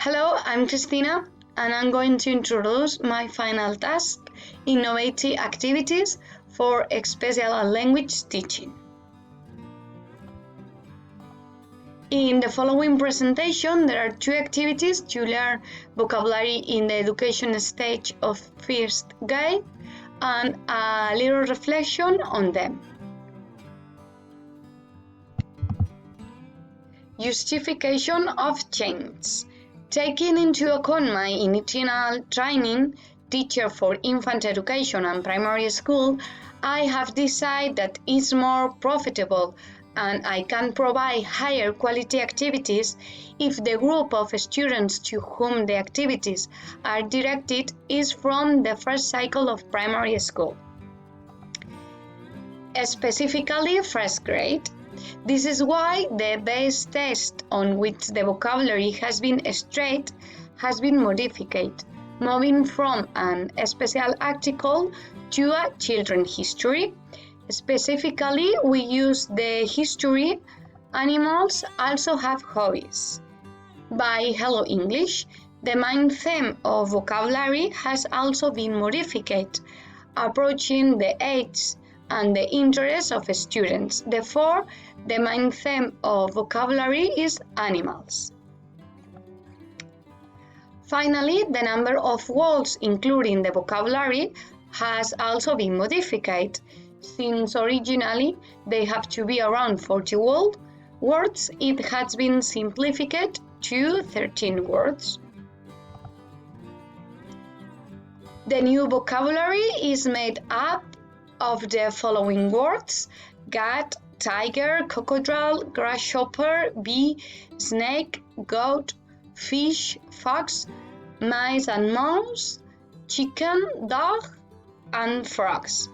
Hello, I'm Christina, and I'm going to introduce my final task, innovative activities for special language teaching. In the following presentation, there are two activities to learn vocabulary in the education stage of first grade and a little reflection on them. Justification of change. Taking into account my initial training, teacher for infant education and primary school, I have decided that it's more profitable and I can provide higher quality activities if the group of students to whom the activities are directed is from the first cycle of primary school, specifically first grade. This is why the base test on which the vocabulary has been straight has been modified, moving from a special article to a children's history. Specifically, we use the history. Animals also have hobbies. By Hello English, the main theme of vocabulary has also been modified, approaching the age and the interests of students. Therefore, the main theme of vocabulary is animals. Finally, the number of words including the vocabulary has also been modified. Since originally they have to be around 40 words, it has been simplified to 13 words. The new vocabulary is made up of the following words: cat, tiger, crocodile, grasshopper, bee, snake, goat, fish, fox, mice and mouse, chicken, dog, and frogs.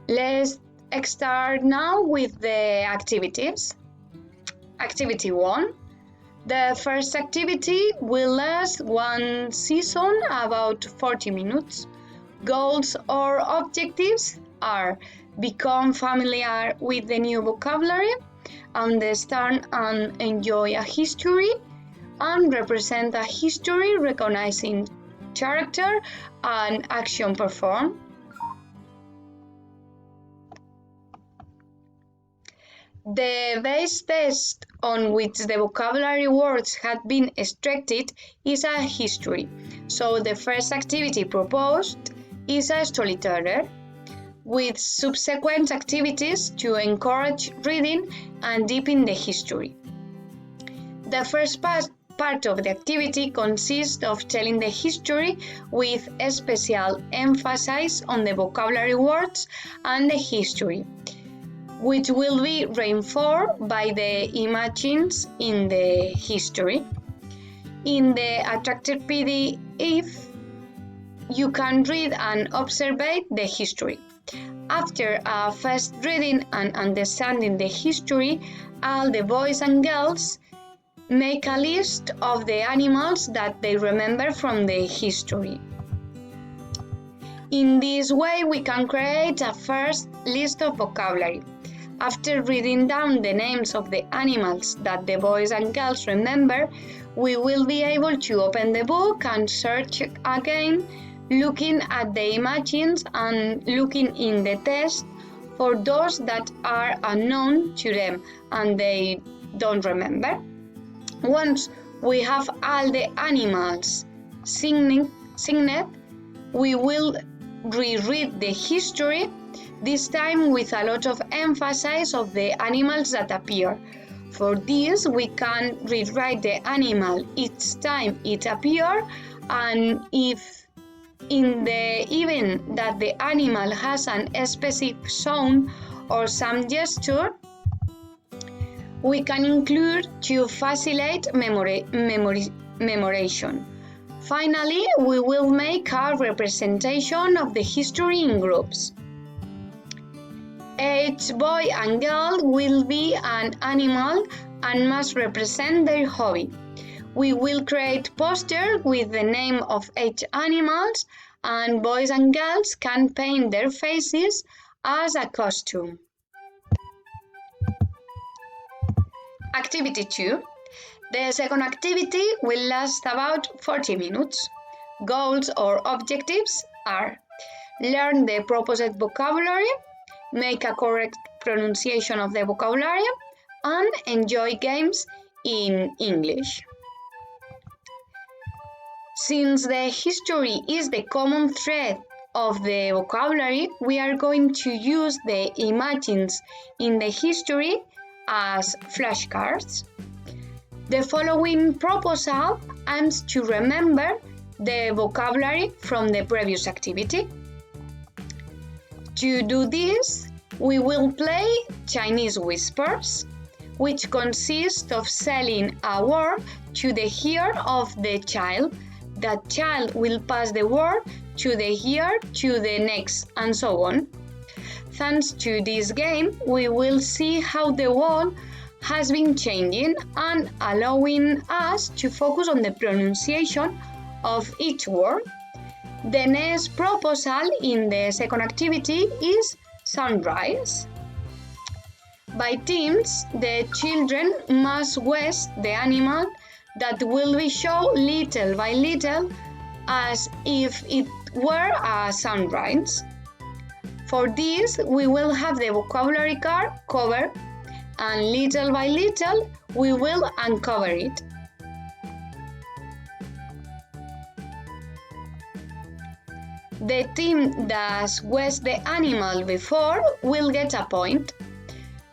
Let's start now with the activities. Activity 1. The first activity will last one session, about 40 minutes. Goals or objectives are: become familiar with the new vocabulary, understand and enjoy a history, and represent a history recognizing character and action performed. The base test on which the vocabulary words had been extracted is a history, so the first activity proposed is a storyteller, with subsequent activities to encourage reading and deepen the history. The first part of the activity consists of telling the history with a special emphasis on the vocabulary words and the history, which will be reinforced by the images in the history. In the attractive PDF, you can read and observe the history. After a first reading and understanding the history, all the boys and girls make a list of the animals that they remember from the history. In this way, we can create a first list of vocabulary. After reading down the names of the animals that the boys and girls remember, we will be able to open the book and search again, looking at the images and looking in the text for those that are unknown to them and they don't remember. Once we have all the animals signed, we will reread the history, this time with a lot of emphasis of the animals that appear. For this, we can rewrite the animal each time it appears, and if in the event that the animal has a specific sound or some gesture, we can include to facilitate memorization. Finally, we will make a representation of the history in groups. Each boy and girl will be an animal and must represent their hobby. We will create posters with the name of each animal, and boys and girls can paint their faces as a costume. Activity 2. The second activity will last about 40 minutes. Goals or objectives are: learn the proposed vocabulary, make a correct pronunciation of the vocabulary, and enjoy games in English. Since the history is the common thread of the vocabulary, we are going to use the images in the history as flashcards. The following proposal aims to remember the vocabulary from the previous activity. To do this, we will play Chinese Whispers, which consists of selling a word to the ear of the child. That child will pass the word to the ear to the next, and so on. Thanks to this game, we will see how the world has been changing and allowing us to focus on the pronunciation of each word. The next proposal in the second activity is sunrise. By teams, the children must guess the animal that will be shown little by little as if it were a sunrise. For this, we will have the vocabulary card covered, and little by little we will uncover it. The team that guessed the animal before will get a point.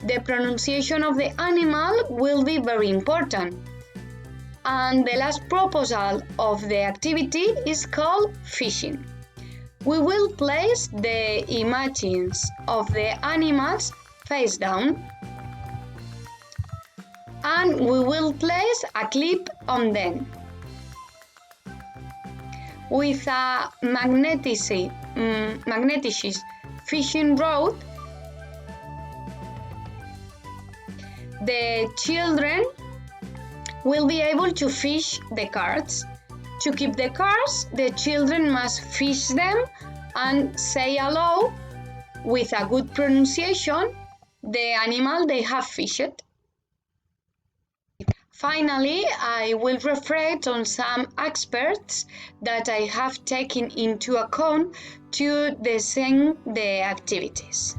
The pronunciation of the animal will be very important. And the last proposal of the activity is called fishing. We will place the images of the animals face down, and we will place a clip on them. With a magnetic fishing rod, the children will be able to fish the cards. To keep the cards, the children must fish them and say hello with a good pronunciation the animal they have fished. Finally, I will reflect on some aspects that I have taken into account to design the activities.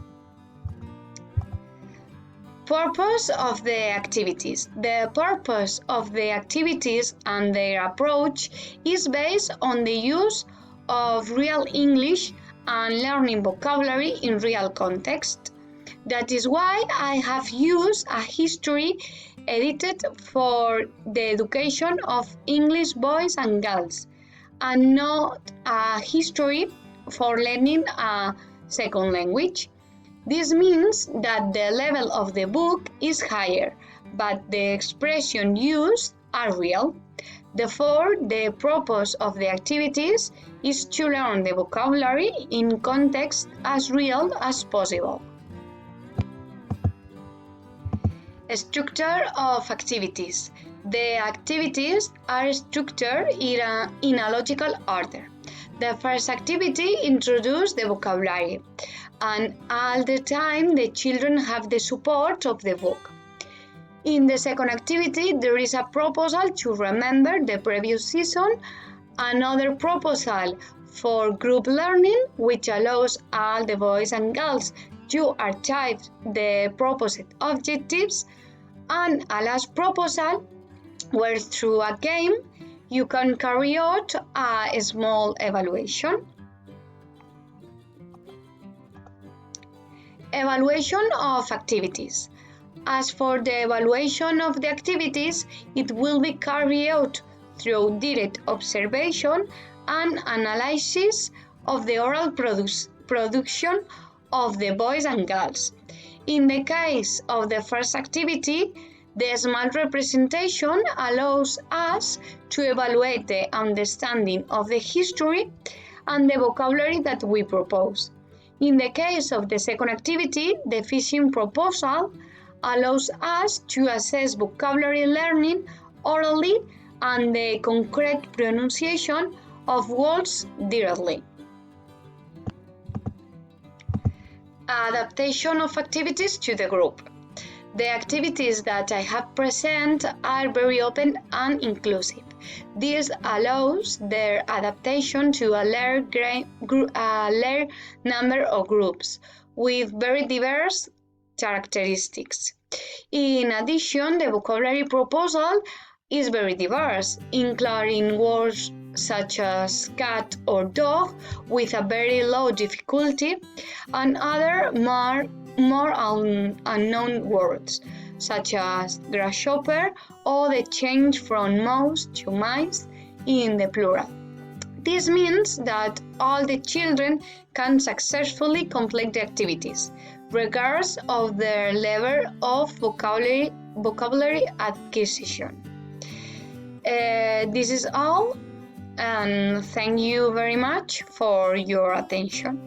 Purpose of the activities. The purpose of the activities and their approach is based on the use of real English and learning vocabulary in real context. That is why I have used a history edited for the education of English boys and girls, and not a history for learning a second language. This means that the level of the book is higher, but the expressions used are real. Therefore, the purpose of the activities is to learn the vocabulary in context as real as possible. Structure of activities. The activities are structured in a logical order. The first activity introduces the vocabulary, and all the time the children have the support of the book. In the second activity, there is a proposal to remember the previous season, another proposal for group learning, which allows all the boys and girls to archive the proposed objectives, and a last proposal where through a game you can carry out a small evaluation. Evaluation of activities. As for the evaluation of the activities, it will be carried out through direct observation and analysis of the oral production of the boys and girls. In the case of the first activity, the small representation allows us to evaluate the understanding of the history and the vocabulary that we propose. In the case of the second activity, the fishing proposal allows us to assess vocabulary learning orally and the concrete pronunciation of words directly. Adaptation of activities to the group. The activities that I have present are very open and inclusive. This allows their adaptation to a large number of groups with very diverse characteristics. In addition, the vocabulary proposal is very diverse, including words such as cat or dog with a very low difficulty and other more unknown words such as grasshopper or the change from mouse to mice in the plural. This means that all the children can successfully complete the activities, regardless of their level of vocabulary acquisition. This is all, and thank you very much for your attention.